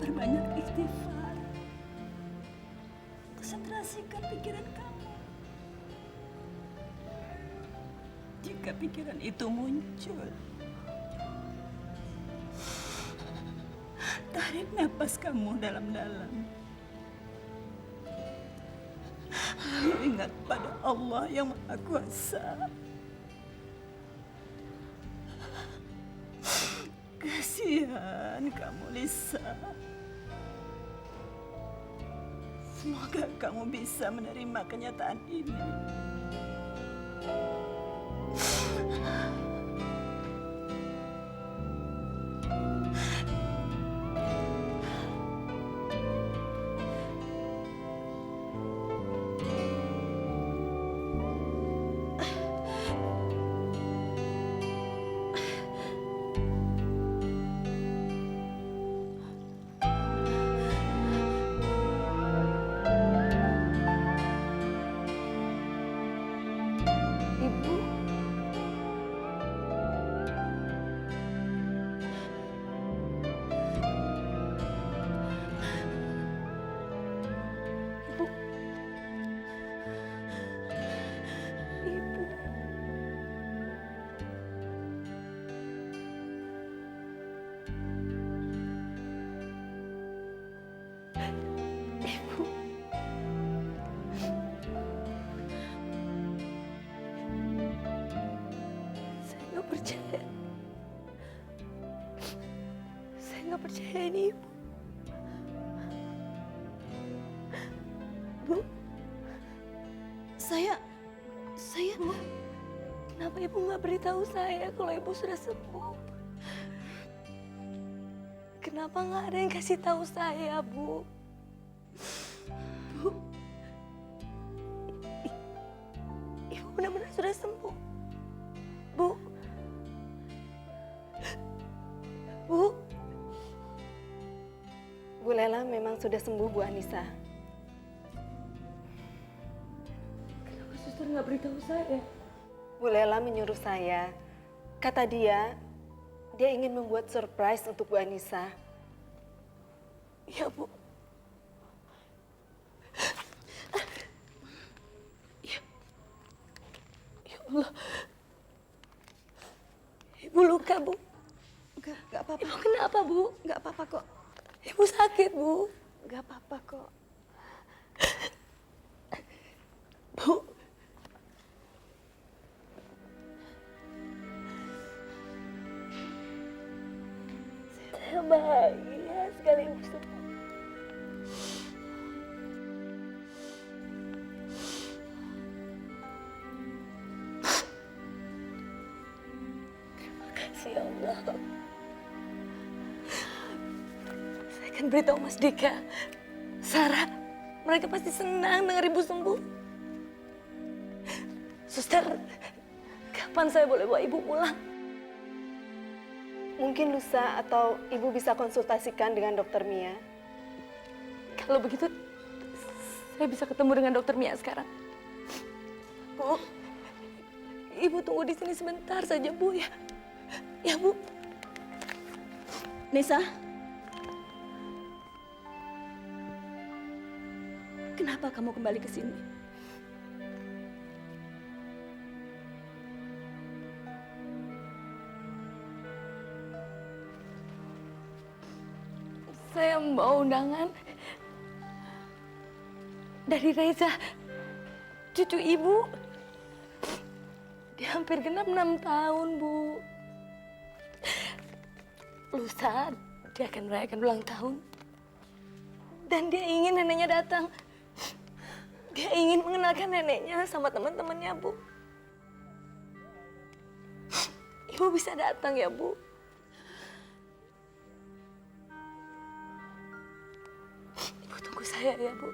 Perbanyak istighfar. Konsentrasikan pikiran kamu. Jika pikiran itu muncul, tarik napas kamu dalam-dalam. Lalu ingat pada Allah yang Maha Kuasa. Kasihan kamu, Lisa. Semoga kamu bisa menerima kenyataan ini. Saya nggak percaya ini, Ibu. Bu, saya, Bu, kenapa Ibu nggak beritahu saya kalau Ibu sudah sembuh? Kenapa nggak ada yang kasih tahu saya, Bu? Bu, Ibu benar-benar sudah sembuh, Bu. Bu, Bu Lela memang sudah sembuh, Bu Anissa. Kenapa suster nggak beritahu saya? Bu Lela menyuruh saya. Kata dia ingin membuat surprise untuk Bu Anissa. Iya, Bu. Ya Allah. Ibu luka, Bu. Enggak apa-apa. Ibu kenapa, Bu? Enggak apa-apa kok. Ibu sakit, Bu. Enggak apa-apa kok. Bu. Saya bahagia sekali Ibu sembuh. Terima kasih ya Allah. Saya akan beritahu Mas Dika, Sarah, mereka pasti senang dengar Ibu sembuh. Suster, kapan saya boleh bawa Ibu pulang? Mungkin lusa atau Ibu bisa konsultasikan dengan Dokter Mia. Kalau begitu, saya bisa ketemu dengan Dokter Mia sekarang. Bu, Ibu tunggu di sini sebentar saja, Bu, ya. Ya, Bu. Nisa, kenapa kamu kembali ke sini? Saya membawa undangan dari Reza, cucu ibu. Dia hampir genap 6 tahun, Bu. Lusa, dia akan merayakan ulang tahun. Dan dia ingin neneknya datang. Dia ingin mengenalkan neneknya sama teman-temannya, Bu. Ibu bisa datang ya, Bu? Ibu tunggu saya ya, Bu.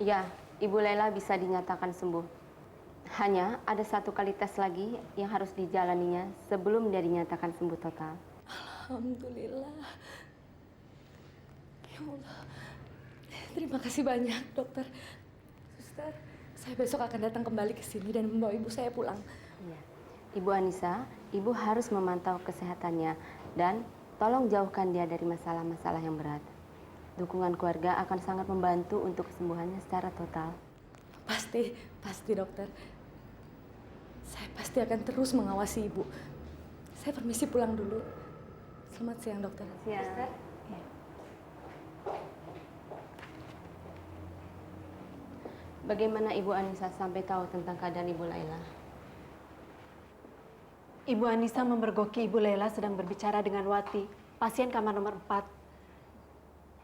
Ya, Ibu Laila bisa dinyatakan sembuh. Hanya ada satu kali tes lagi yang harus dijalaninya sebelum dia dinyatakan sembuh total. Alhamdulillah. Ya Allah. Terima kasih banyak, dokter. Suster, saya besok akan datang kembali ke sini dan membawa ibu saya pulang. Ya. Ibu Anissa, Ibu harus memantau kesehatannya dan tolong jauhkan dia dari masalah-masalah yang berat. Dukungan keluarga akan sangat membantu untuk kesembuhannya secara total. Pasti dokter. Saya pasti akan terus mengawasi ibu. Saya permisi pulang dulu. Selamat siang, dokter. Siang. Suster. Ya. Bagaimana Ibu Anissa sampai tahu tentang keadaan Ibu Laila? Ibu Anissa memergoki Ibu Laila sedang berbicara dengan Wati, pasien kamar nomor 4.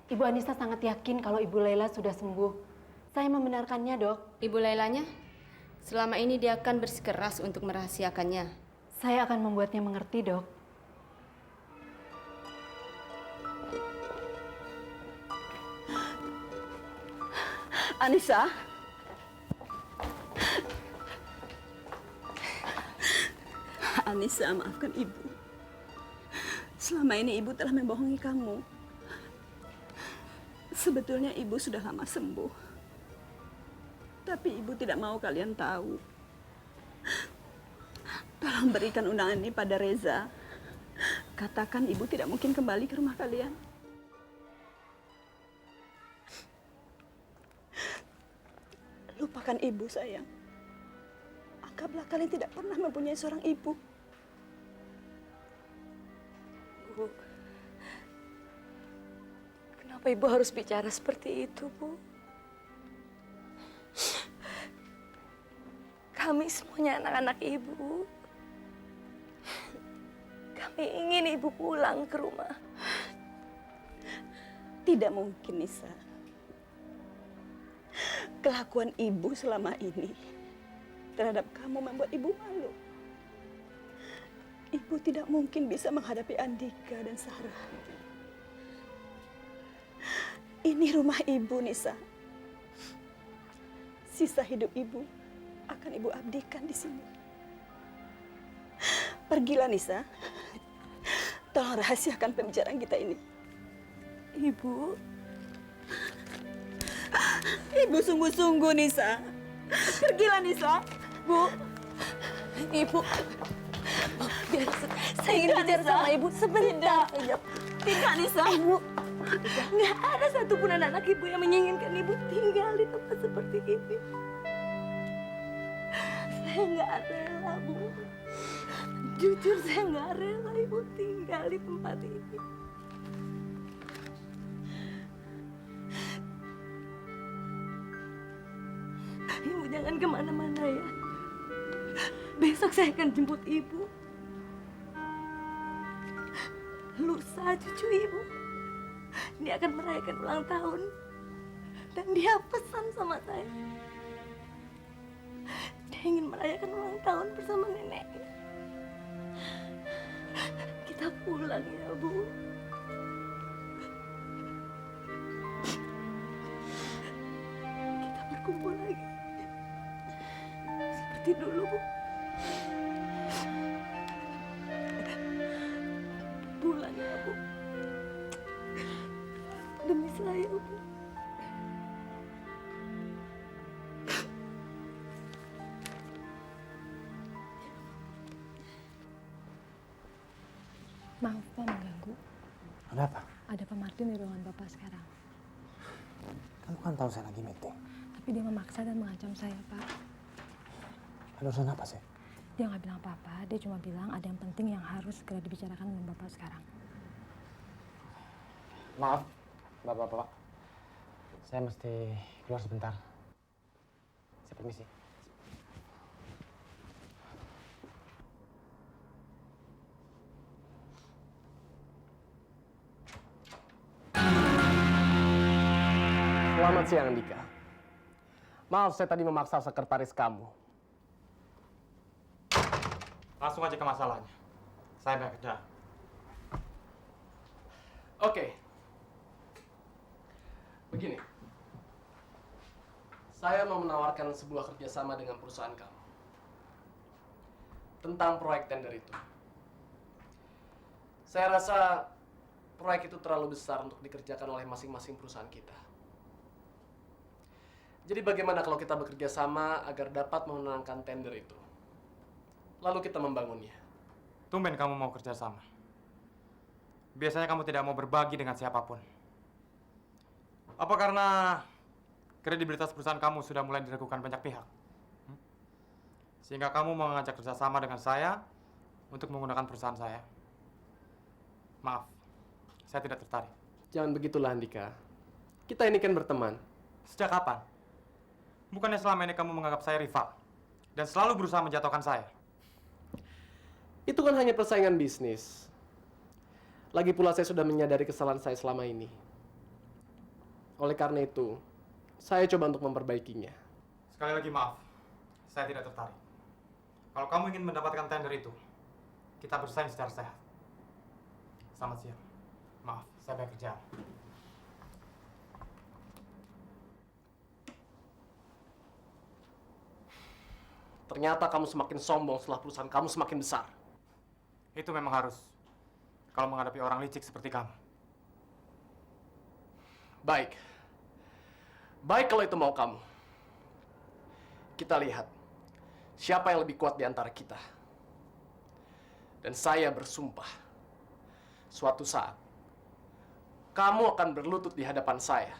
Ibu Anissa sangat yakin kalau Ibu Laila sudah sembuh. Saya membenarkannya, Dok. Ibu Lailanya? Selama ini dia akan bersikeras untuk merahasiakannya. Saya akan membuatnya mengerti, Dok. Anissa. Anissa, maafkan ibu. Selama ini ibu telah membohongi kamu. Sebetulnya ibu sudah lama sembuh. Tapi ibu tidak mau kalian tahu. Tolong berikan undangan ini pada Reza. Katakan ibu tidak mungkin kembali ke rumah kalian. Lupakan ibu, sayang. Anggaplah kalian tidak pernah mempunyai seorang ibu. Bu, kenapa ibu harus bicara seperti itu, Bu? Kami semuanya anak-anak ibu. Kami ingin ibu pulang ke rumah. Tidak mungkin, Nisa. Kelakuan ibu selama ini terhadap kamu membuat ibu malu. Ibu tidak mungkin bisa menghadapi Andika dan Sarah. Ini rumah ibu, Nisa. sisa hidup ibu akan ibu abdikan di sini. Pergilah Nisa. Tolong rahasiakan pembicaraan kita ini. Ibu, Ibu sungguh-sungguh Nisa. Pergilah Nisa. Bu, Ibu, biar saya ingin bicara sama Ibu sebentar saja. Tidak Nisa. Ibu, nggak ada satupun anak Ibu yang menginginkan Ibu tinggal di tempat seperti ini. Saya nggak rela, Bu. Jujur saya nggak rela Ibu tinggal di tempat ini. Ibu jangan kemana-mana ya. Besok saya akan jemput Ibu. Lusa cucu Ibu, dia akan merayakan ulang tahun. Dan dia pesan sama saya. Dia ingin merayakan ulang tahun bersama neneknya. Kita pulang ya, Bu. Kita berkumpul lagi. Seperti dulu, Bu. Pulang ya, Bu. Demi saya, Bu. Maaf Pak mengganggu. Ada apa? Ada Pak Martin di ruangan Bapak sekarang. Kamu kan tahu saya lagi meeting. Tapi dia memaksa dan mengancam saya, Pak. Ada urusan apa sih? Dia nggak bilang apa-apa, dia cuma bilang ada yang penting yang harus segera dibicarakan dengan Bapak sekarang. Maaf, Bapak-bapak. Saya mesti keluar sebentar. Saya permisi. Selamat siang, Andika. Maaf, saya tadi memaksa sekretaris kamu. Langsung aja ke masalahnya. Saya banyak kerjaan. Oke. Begini. Saya mau menawarkan sebuah kerjasama dengan perusahaan kamu. Tentang proyek tender itu. Saya rasa proyek itu terlalu besar untuk dikerjakan oleh masing-masing perusahaan kita. Jadi bagaimana kalau kita bekerja sama agar dapat memenangkan tender itu? Lalu kita membangunnya. Tumben kamu mau kerja sama. Biasanya kamu tidak mau berbagi dengan siapapun. Apa karena kredibilitas perusahaan kamu sudah mulai diragukan banyak pihak? Sehingga kamu mau mengajak kerjasama dengan saya untuk menggunakan perusahaan saya? Maaf, saya tidak tertarik. Jangan begitulah, Andika. Kita ini kan berteman. Sejak kapan? Bukannya selama ini kamu menganggap saya rival dan selalu berusaha menjatuhkan saya? Itu kan hanya persaingan bisnis. Lagi pula saya sudah menyadari kesalahan saya selama ini. Oleh karena itu, saya coba untuk memperbaikinya. Sekali lagi maaf, saya tidak tertarik. Kalau kamu ingin mendapatkan tender itu, kita bersaing secara sehat. Selamat siang. Maaf, saya banyak kerjaan. Ternyata kamu semakin sombong setelah perusahaan kamu semakin besar. Itu memang harus, kalau menghadapi orang licik seperti kamu. Baik. Baik kalau itu mau kamu. Kita lihat, siapa yang lebih kuat di antara kita. Dan saya bersumpah, suatu saat, kamu akan berlutut di hadapan saya.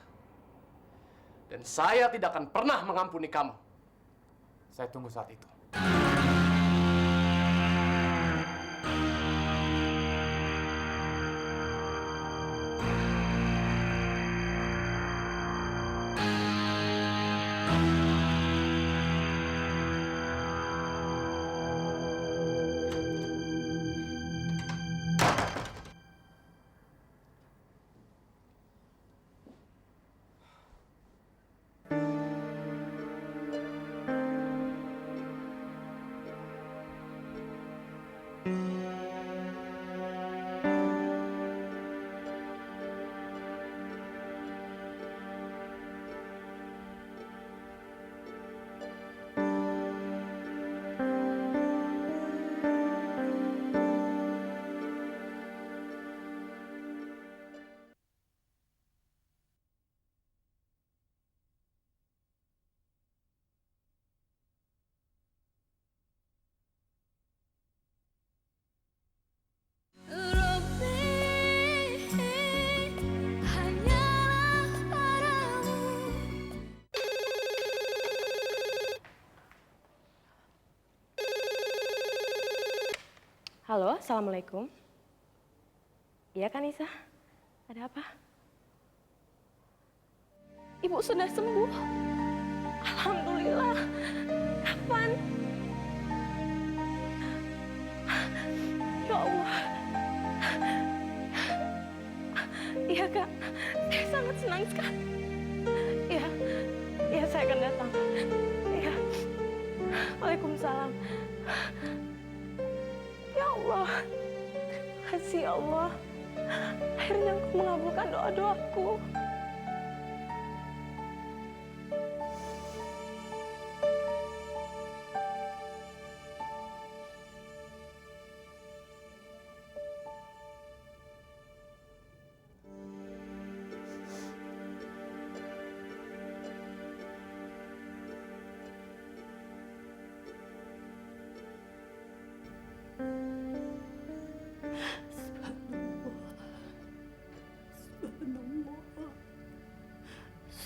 Dan saya tidak akan pernah mengampuni kamu. Saya tunggu saat itu. Halo, Assalamualaikum. Iya kan, Nisa? Ada apa? Ibu sudah sembuh. Alhamdulillah. Kapan? Ya Allah. Iya, Kak. Saya sangat senang sekali. Iya, iya saya akan datang. Iya. Waalaikumsalam. Ya Allah. Terima kasih ya Allah. Akhirnya Engkau mengabulkan doa-doaku.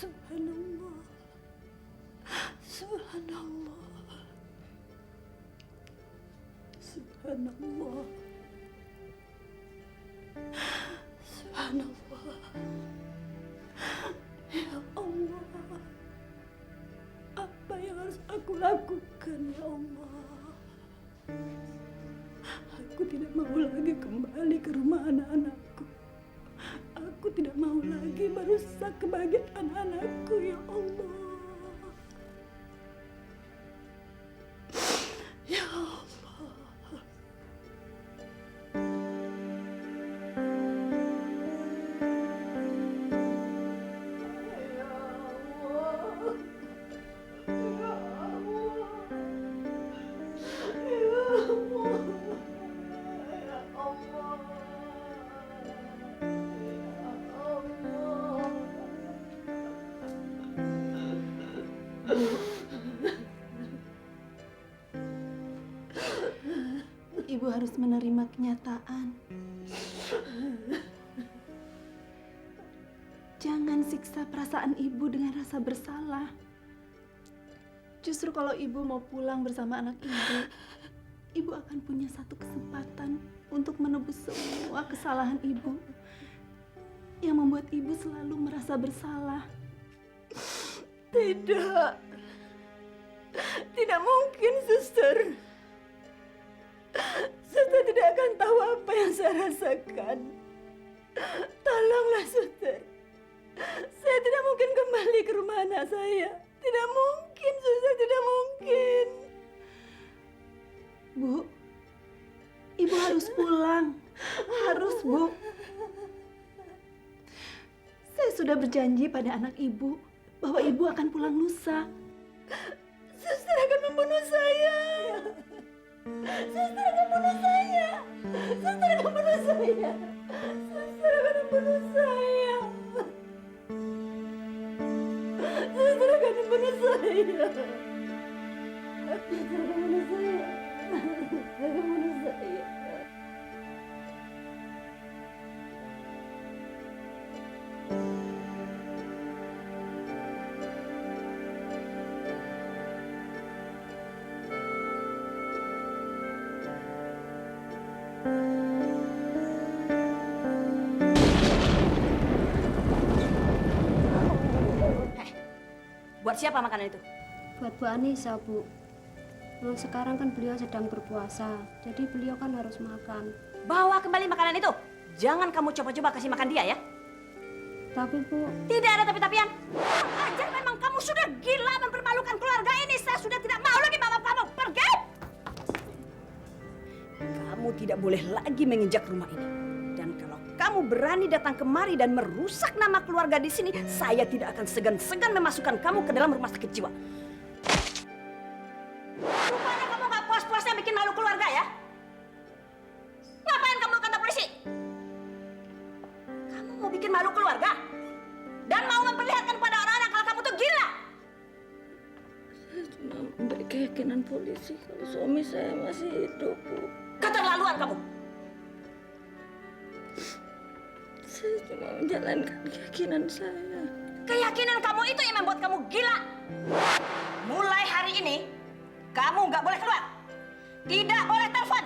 Subhanallah. Subhanallah. Subhanallah. Subhanallah. Ya Allah. Apa yang harus aku lakukan ya Allah? Aku tidak mau lagi kembali ke rumah anak-anakku. Aku tidak mau lagi merusak kebahagiaan anak-anakku, ya Allah. Ya Allah. Ya Allah. Ya Allah. Ya Allah. Ibu harus menerima kenyataan. Jangan siksa perasaan ibu dengan rasa bersalah. Justru kalau ibu mau pulang bersama anak ibu akan punya satu kesempatan untuk menebus semua kesalahan ibu yang membuat ibu selalu merasa bersalah. Tidak. Tidak mungkin, Suster. Suster tidak akan tahu apa yang saya rasakan. Tolonglah, Suster. Saya tidak mungkin kembali ke rumah anak saya. Tidak mungkin, Suster, tidak mungkin. Bu, ibu harus pulang. Harus, Bu. Saya sudah berjanji pada anak ibu bahwa ibu akan pulang lusa. Suster akan membunuh saya. Suster akan membunuh saya. Suster akan membunuh saya. Suster akan membunuh saya. Suster akan membunuh saya. Suster akan membunuh saya. Suster akan membunuh saya. Buat siapa makanan itu? Buat Bu Anissa, Bu. Memang sekarang kan beliau sedang berpuasa, jadi beliau kan harus makan. Bawa kembali makanan itu. Jangan kamu coba-coba kasih makan dia ya. Tapi Bu... Tidak ada tapi-tapian. Ajar memang kamu sudah gila mempermalukan keluarga ini. Saya sudah tidak mau lagi bawa kamu. Pergi! Kamu tidak boleh lagi menginjak rumah ini. Dan kalau kamu berani datang kemari dan merusak nama keluarga di sini, saya tidak akan segan-segan memasukkan kamu ke dalam rumah sakit jiwa. Rupanya kamu gak puas-puasnya bikin malu keluarga ya? Ngapain kamu kantor polisi? Kamu mau bikin malu keluarga? Dan mau memperlihatkan pada orang-orang kalau kamu tuh gila? Saya cuma memberi keyakinan polisi kalau suami saya masih hidup, Bu. Keterlaluan kamu! Saya cuma menjalankan keyakinan saya. Keyakinan kamu itu yang membuat kamu gila. Mulai hari ini, kamu nggak boleh keluar. Tidak boleh telepon.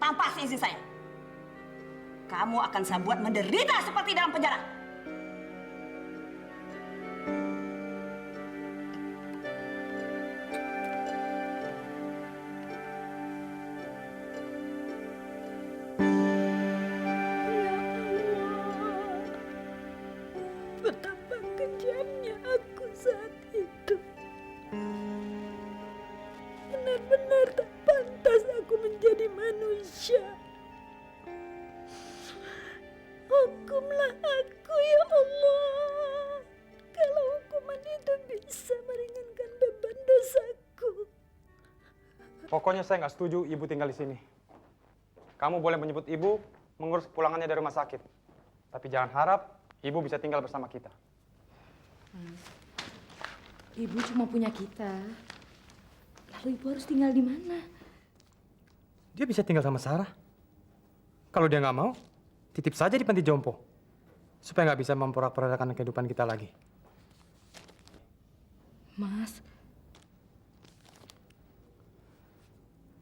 tanpa seizin saya. Kamu akan saya buat menderita seperti dalam penjara. Betapa kejamnya aku saat itu. Benar-benar tak pantas aku menjadi manusia. Hukumlah aku ya Allah. Kalau hukuman itu bisa meringankan beban dosaku. Pokoknya saya nggak setuju ibu tinggal di sini. Kamu boleh menyebut ibu mengurus pulangannya dari rumah sakit. Tapi jangan harap ibu bisa tinggal bersama kita. Ibu cuma punya kita. Lalu ibu harus tinggal di mana? Dia bisa tinggal sama Sarah. Kalau dia nggak mau, titip saja di panti jompo. Supaya nggak bisa memporak-porandakan kehidupan kita lagi. Mas,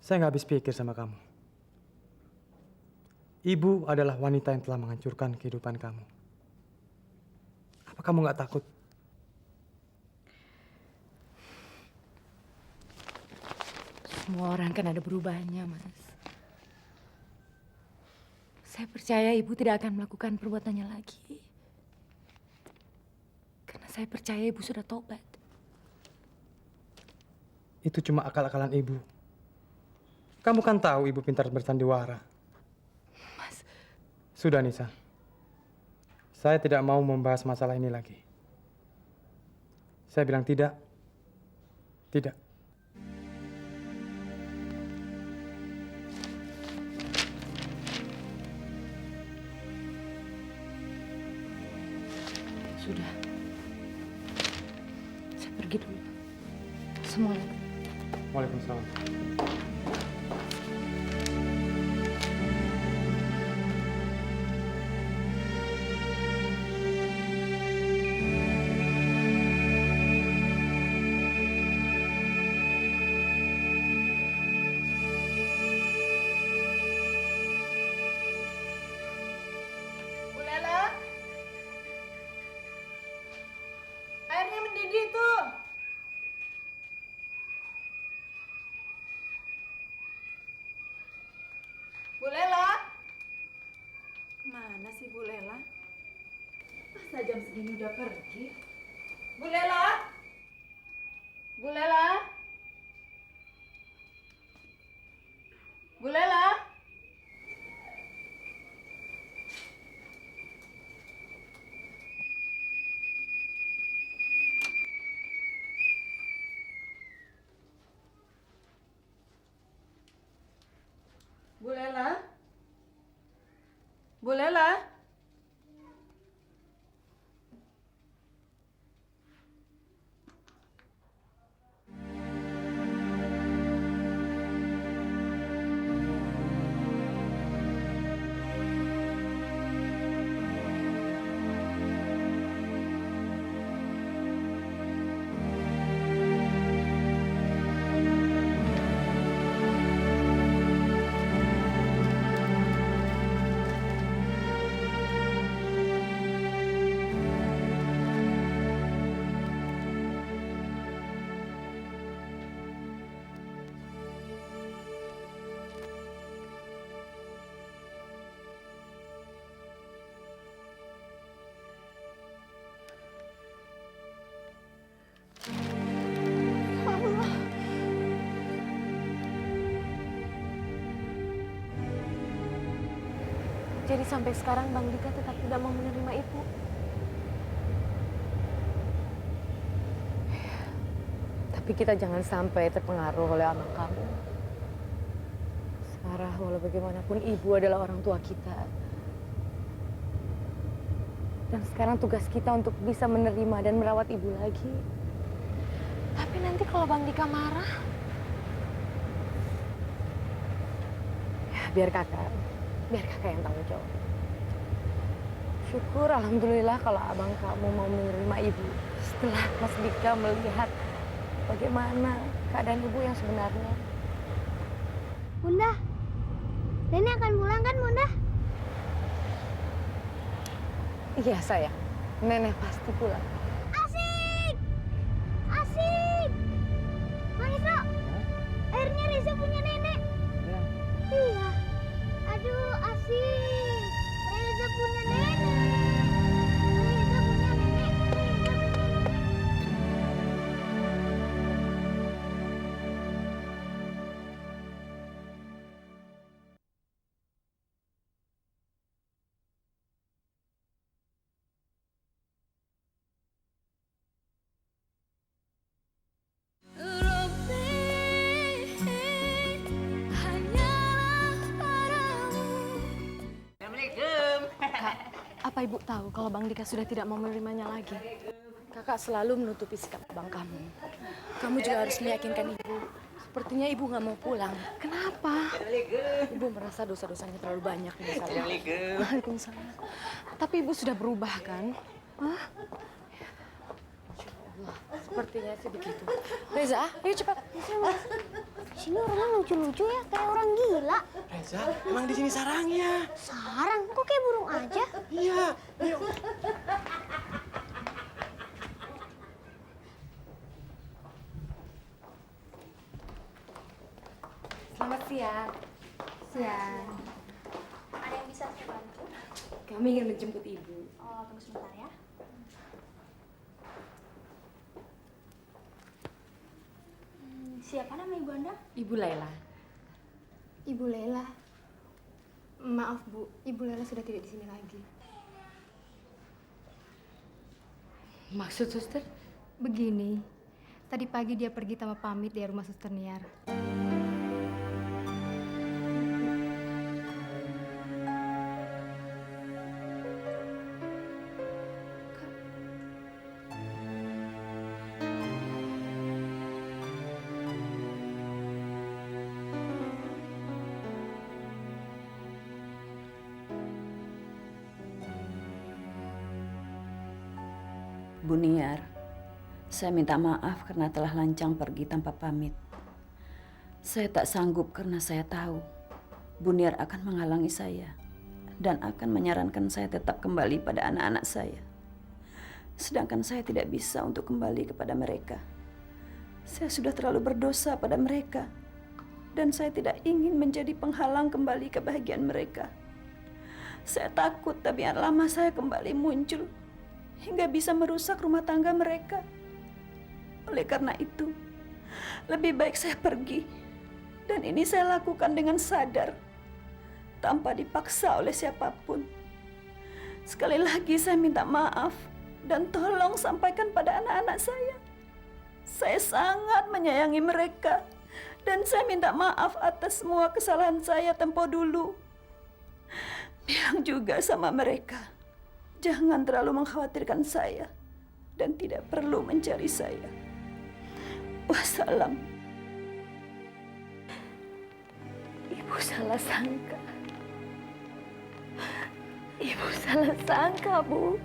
Saya nggak habis pikir sama kamu. Ibu adalah wanita yang telah menghancurkan kehidupan kamu. Apa kamu nggak takut? semua orang kan ada berubahnya, Mas. Saya percaya ibu tidak akan melakukan perbuatannya lagi. Karena saya percaya ibu sudah tobat. Itu cuma akal-akalan ibu. Kamu kan tahu ibu pintar bersandiwara. Mas. Sudah, Nisa. Saya tidak mau membahas masalah ini lagi. Saya bilang tidak. Tidak. Sudah. Saya pergi dulu. Assalamualaikum. Waalaikumsalam. Bu Lela, airnya mendidih tuh. Bu Lela, kemana sih Bu Lela? Masa jam segini udah pergi? Bu Lela, Bu Lela, Bu Lela. Bu Lela? Bu Lela? Jadi sampai sekarang Bang Dika tetap tidak mau menerima ibu. Tapi kita jangan sampai terpengaruh oleh abang kamu. Sarah, walau bagaimanapun ibu adalah orang tua kita. Dan sekarang tugas kita untuk bisa menerima dan merawat ibu lagi. Tapi nanti kalau Bang Dika marah, ya biar kakak yang tanggung jawab. Syukur alhamdulillah kalau abang kamu mau menerima ibu. Setelah Mas Dika melihat bagaimana keadaan ibu yang sebenarnya. Bunda, Nenek akan pulang kan, Bunda? Iya sayang, nenek pasti pulang. Asik! Asik! Bang Isro, akhirnya Reza punya nenek. Ya. Iya. Aduh, asik. Reza punya nenek. Reza punya nenek. Reza punya nenek. Apa ibu tahu kalau Bang Dika sudah tidak mau menerimanya lagi? Kakak selalu menutupi sikap abang kamu. Kamu juga harus meyakinkan ibu. Sepertinya ibu nggak mau pulang. Kenapa? Ibu merasa dosa-dosanya terlalu banyak di masa lalu. Waalaikumsalam. Tapi ibu sudah berubah kan? Hah? Insyaallah. Sepertinya sih begitu. Reza, ayo cepat. Sini orangnya lucu-lucu ya, kayak orang gila. Reza, emang di sini sarangnya. Sarang, kok kayak burung aja? Iya, ayo. Selamat siang. Siang. Ada yang bisa saya bantu? Kami ingin menjemput ibu. Oh, tunggu sebentar ya. Siapa nama ibu Anda? Ibu Laila. Ibu Lela. Maaf Bu, Ibu Lela sudah tidak di sini lagi. Maksud suster? Begini, tadi pagi dia pergi tanpa pamit dari rumah Suster Niar. Bu Niar, saya minta maaf karena telah lancang pergi tanpa pamit. Saya tak sanggup karena saya tahu Bu Niar akan menghalangi saya dan akan menyarankan saya tetap kembali pada anak-anak saya. Sedangkan saya tidak bisa untuk kembali kepada mereka. Saya sudah terlalu berdosa pada mereka dan saya tidak ingin menjadi penghalang kembali kebahagiaan mereka. Saya takut tabiat lama saya kembali muncul hingga bisa merusak rumah tangga mereka. Oleh karena itu, lebih baik saya pergi. Dan ini saya lakukan dengan sadar, tanpa dipaksa oleh siapapun. Sekali lagi saya minta maaf dan tolong sampaikan pada anak-anak saya. Saya sangat menyayangi mereka dan saya minta maaf atas semua kesalahan saya tempo dulu. Bilang juga sama mereka, jangan terlalu mengkhawatirkan saya dan tidak perlu mencari saya. Wassalam. Ibu salah sangka. Ibu salah sangka, Bu.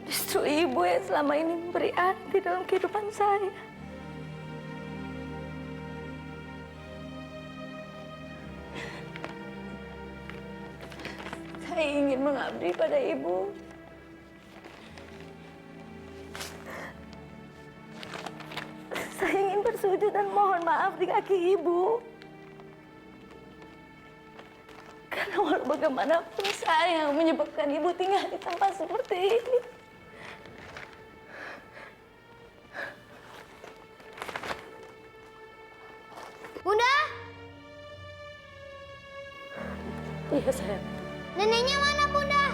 Justru ibu yang selama ini memberi arti dalam kehidupan saya. Saya ingin mengabdi pada ibu. Saya ingin bersujud dan mohon maaf di kaki ibu. Karena walau bagaimanapun saya yang menyebabkan ibu tinggal di tempat seperti ini. Bunda, Iya, sayang. neneknya mana, Bunda?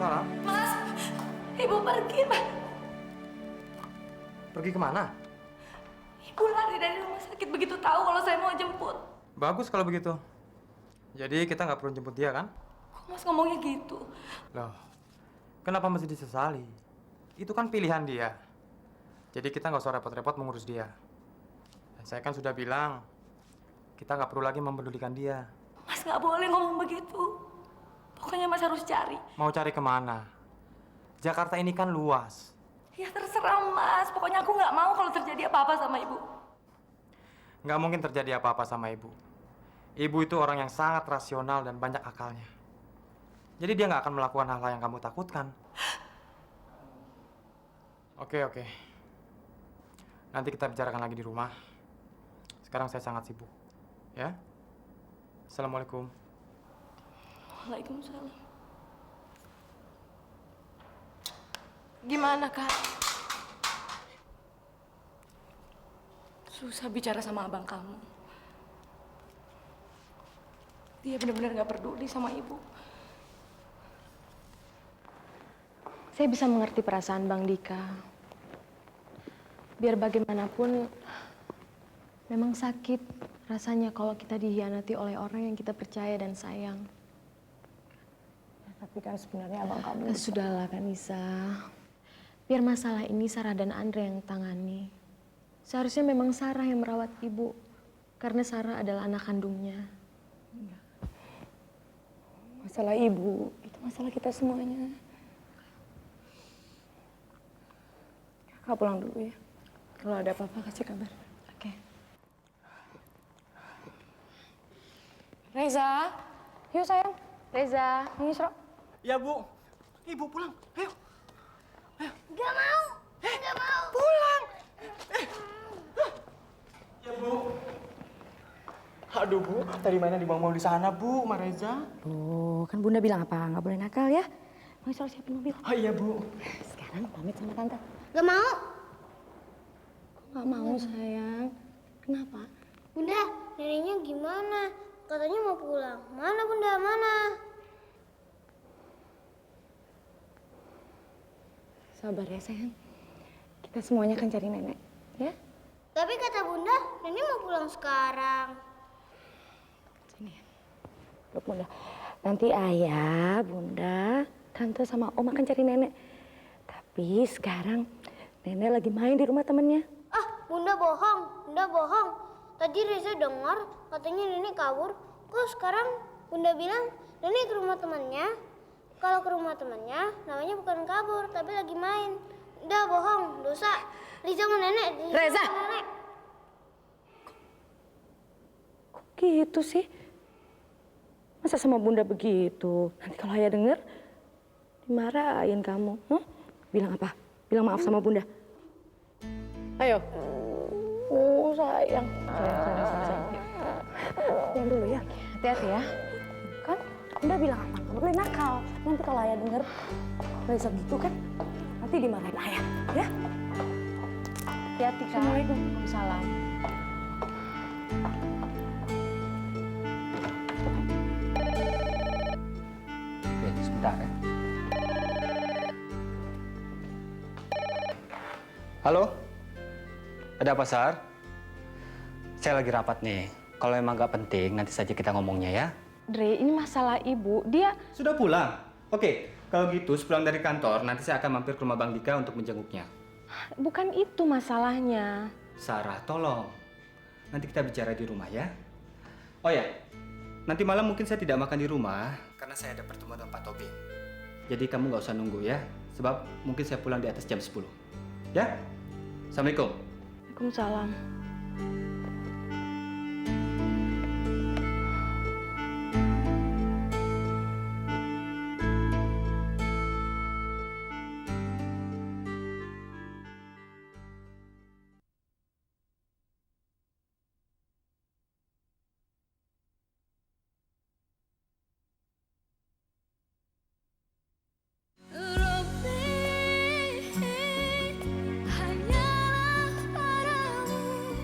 Sarah, Mas, ibu pergi, Mas. pergi kemana? Ibu lari dari rumah sakit begitu tahu kalau saya mau jemput. Bagus kalau begitu. Jadi kita nggak perlu jemput dia, kan? Kok Mas ngomongnya gitu? Loh, kenapa mesti disesali? Itu kan pilihan dia. Jadi kita nggak usah repot-repot mengurus dia. Dan saya kan sudah bilang, kita nggak perlu lagi mempedulikan dia. Mas nggak boleh ngomong begitu. Pokoknya Mas harus cari. Mau cari kemana? Jakarta ini kan luas. Ya terserah Mas. Pokoknya aku nggak mau kalau terjadi apa-apa sama ibu. Nggak mungkin terjadi apa-apa sama ibu. Ibu itu orang yang sangat rasional dan banyak akalnya. Jadi dia nggak akan melakukan hal-hal yang kamu takutkan. Oke. Nanti kita bicarakan lagi di rumah. Sekarang saya sangat sibuk. Ya? Assalamualaikum. Waalaikumsalam. Gimana, Kak? Susah bicara sama abang kamu. Dia benar-benar nggak peduli sama ibu. Saya bisa mengerti perasaan Bang Dika. Biar bagaimanapun, memang sakit rasanya kalau kita dihianati oleh orang yang kita percaya dan sayang. Ya, tapi kan sebenarnya abang kamu... Sudahlah, Kanisa. Biar masalah ini Sarah dan Andre yang tangani. Seharusnya memang Sarah yang merawat ibu. Karena Sarah adalah anak kandungnya. Masalah ibu, itu masalah kita semuanya. Kakak pulang dulu ya. Kalau ada apa-apa kasih kabar. Oke. Reza, yuk sayang. Reza, ini Sro. Ya, Bu. Ibu pulang. Ayo. Gak mau. Gak mau. Pulang. Ya, Bu. Aduh, Bu. Tadi mainnya dibawa di sana, Bu. Sama Reza. Tuh, kan Bunda bilang apa? Nggak boleh nakal ya. Mau Sro siapin mobil. Oh iya, Bu. Sekarang pamit sama Tante. Gak mau. Nggak mau sayang. Kenapa? Bunda, neneknya gimana? Katanya mau pulang. Mana Bunda, mana? Sabar ya sayang. Kita semuanya akan cari nenek, ya? Tapi kata Bunda, nenek mau pulang sekarang. Sini. Peluk Bunda. Nanti ayah, Bunda, Tante sama Om akan cari nenek. Tapi sekarang nenek lagi main di rumah temennya. Ah, Bunda bohong. Bunda bohong. Tadi Reza dengar katanya nenek kabur. Kok sekarang Bunda bilang nenek ke rumah temannya? Kalau ke rumah temannya, namanya bukan kabur, tapi lagi main. Udah bohong, dosa. Reza sama nenek. Reza! Sama nenek. Kok gitu sih? Masa sama Bunda begitu? Nanti kalau ayah denger, dimarahin kamu. Huh? Bilang apa? Bilang maaf sama Bunda. Ayo. Sayang. Sayang. Pulang dulu ya. Hati-hati ya. Kan Bunda bilang apa? Nggak boleh nakal. Nanti kalau ayah denger Reza gitu kan, nanti dimarahin ayah. Ya? Hati-hati, Kak. Assalamualaikum. Salam. Oke, sebentar ya. Halo? Ada apa, Sar? Saya lagi rapat nih. Kalau emang nggak penting, nanti saja kita ngomongnya ya. Dre, ini masalah ibu. Dia... Sudah pulang? Oke, kalau gitu sepulang dari kantor, nanti saya akan mampir ke rumah Bang Dika untuk menjenguknya. Bukan itu masalahnya. Sarah, tolong. Nanti kita bicara di rumah ya. Oh ya, nanti malam mungkin saya tidak makan di rumah, karena saya ada pertemuan dengan Pak Tobing. Jadi kamu nggak usah nunggu ya, sebab mungkin saya pulang di atas jam 10. Ya? Assalamualaikum. Waalaikumsalam. Hanyalah padamu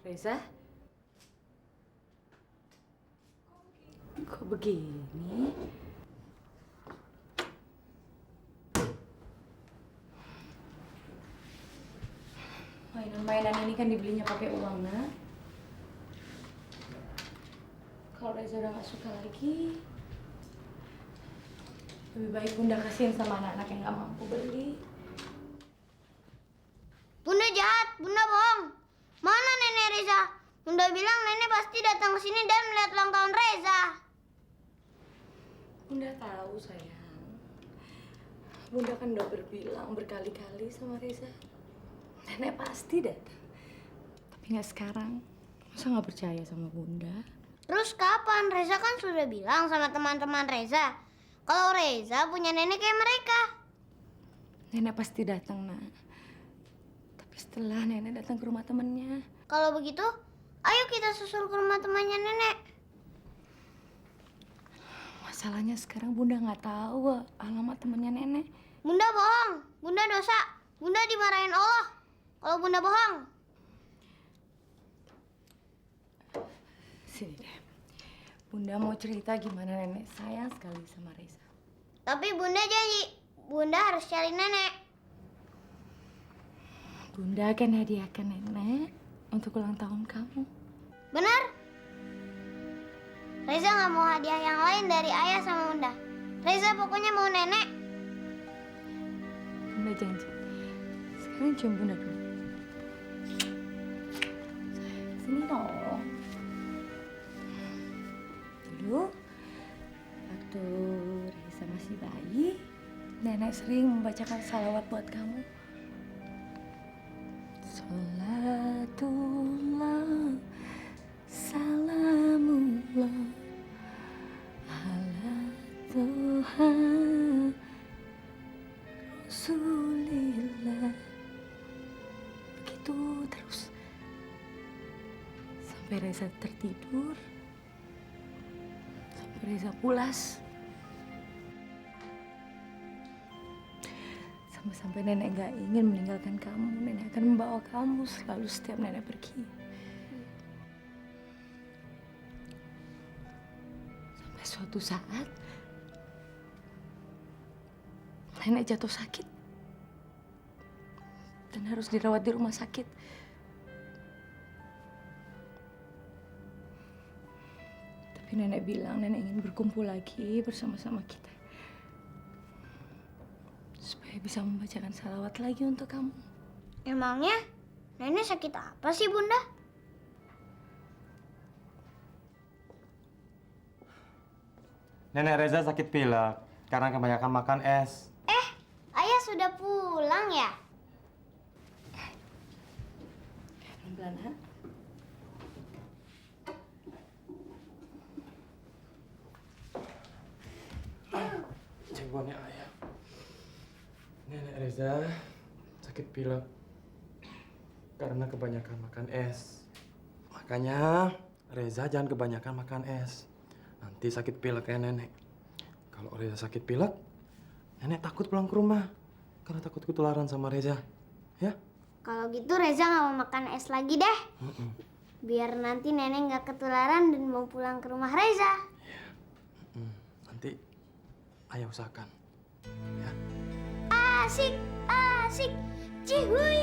Reza? Kok begini? Mainan-mainan ini kan dibelinya pakai uang, nak. Kalau Reza udah gak suka lagi, lebih baik Bunda kasihin sama anak-anak yang gak mampu beli. Bunda jahat, Bunda bohong. Mana nenek Reza? Bunda bilang nenek pasti datang ke sini dan melihat ulang tahun Reza. Bunda tahu, sayang. Bunda kan udah berbilang berkali-kali sama Reza. Nenek pasti datang. Tapi nggak sekarang. Masa nggak percaya sama Bunda? Terus kapan? Reza kan sudah bilang sama teman-teman Reza kalau Reza punya nenek kayak mereka. Nenek pasti datang, nak. Tapi setelah nenek datang ke rumah temennya. Kalau begitu, ayo kita susul ke rumah temannya nenek. Masalahnya sekarang Bunda nggak tahu alamat temennya nenek. Bunda bohong, Bunda dosa, Bunda dimarahin Allah kalau Bunda bohong. Sini deh. Bunda mau cerita gimana nenek sayang sekali sama Reza. Tapi Bunda janji, Bunda harus cari nenek. Bunda akan hadiahkan nenek untuk ulang tahun kamu. Benar? Reza nggak mau hadiah yang lain dari ayah sama Bunda. Reza pokoknya mau nenek. Bunda janji. Sekarang cium Bunda dulu. Sini dong. Dulu, waktu Reza masih bayi, nenek sering membacakan salawat buat kamu. Salatullah, salamullah, ala Tuhan Rasulillah. Begitu terus sampai Reza tertidur, sampai Reza pulas, sampai nenek gak ingin meninggalkan kamu. Nenek akan membawa kamu selalu setiap nenek pergi. Sampai suatu saat nenek jatuh sakit dan harus dirawat di rumah sakit. Tapi nenek bilang nenek ingin berkumpul lagi bersama-sama kita, supaya bisa membacakan salawat lagi untuk kamu. Emangnya nenek sakit apa sih Bunda? Nenek Reza sakit pilek karena kebanyakan makan es. Ayah sudah pulang ya? Pelan-pelan, ha? Jenggonnya ayah. Nenek Reza sakit pilek karena kebanyakan makan es. Makanya Reza jangan kebanyakan makan es. Nanti sakit pilek kayak nenek. Kalau Reza sakit pilek, nenek takut pulang ke rumah karena takut ketularan sama Reza. Ya? Kalau gitu Reza nggak mau makan es lagi deh. Biar nanti nenek nggak ketularan dan mau pulang ke rumah Reza. Nanti ayah usahakan. Ya. Asik, asik, cihui.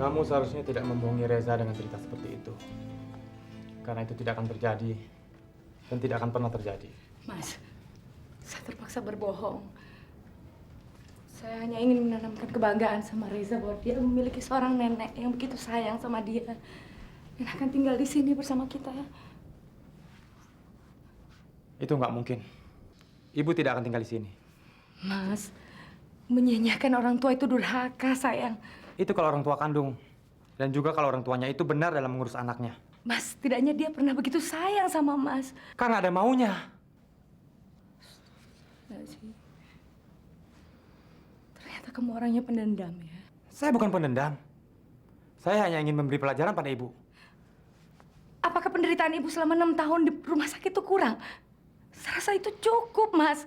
Kamu seharusnya tidak membohongi Reza dengan cerita seperti itu. Karena itu tidak akan terjadi dan tidak akan pernah terjadi. Mas, saya terpaksa berbohong. Saya hanya ingin menanamkan kebanggaan sama Reza bahwa dia memiliki seorang nenek yang begitu sayang sama dia dan akan tinggal di sini bersama kita. Itu nggak mungkin. Ibu tidak akan tinggal di sini. Mas, menyanyiakan orang tua itu durhaka, sayang. Itu kalau orang tua kandung. Dan juga kalau orang tuanya itu benar dalam mengurus anaknya. Mas, setidaknya dia pernah begitu sayang sama Mas. Karena ada maunya. Ternyata kamu orangnya pendendam ya. Saya bukan pendendam. Saya hanya ingin memberi pelajaran pada ibu. Apakah penderitaan ibu selama 6 tahun di rumah sakit itu kurang? Saya rasa itu cukup, Mas.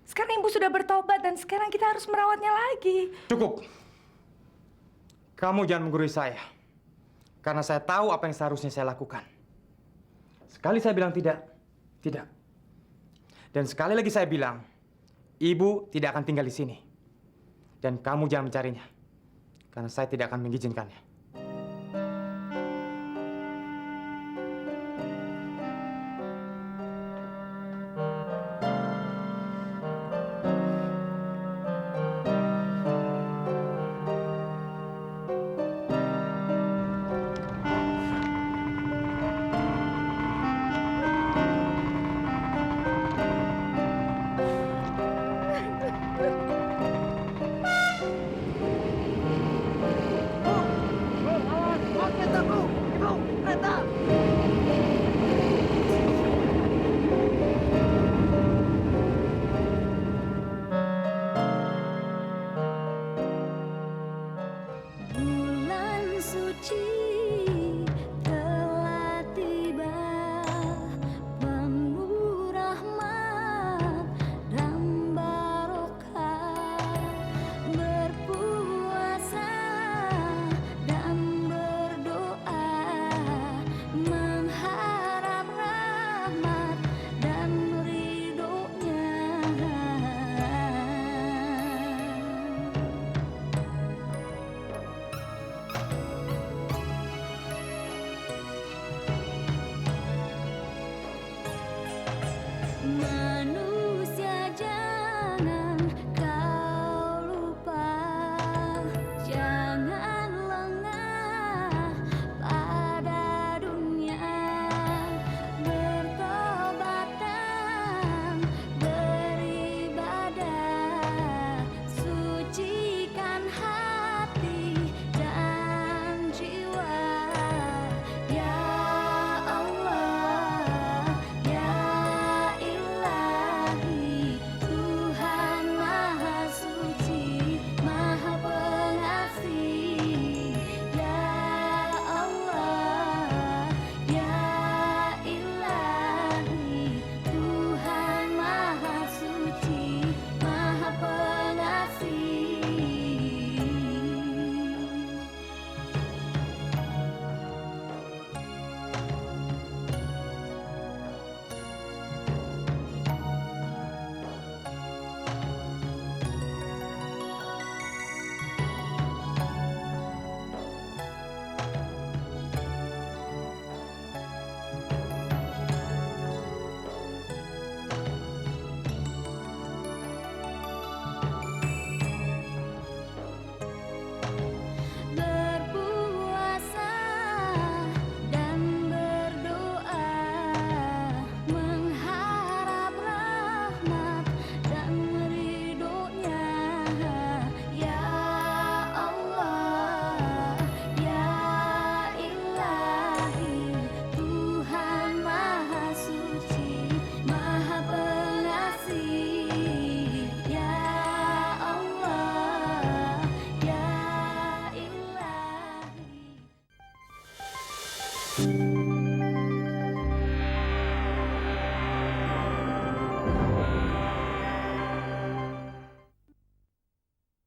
Sekarang ibu sudah bertobat dan sekarang kita harus merawatnya lagi. Cukup. Kamu jangan menggurui saya. Karena saya tahu apa yang seharusnya saya lakukan. Sekali saya bilang tidak, tidak. Dan sekali lagi saya bilang, ibu tidak akan tinggal di sini. Dan kamu jangan mencarinya. Karena saya tidak akan mengizinkannya.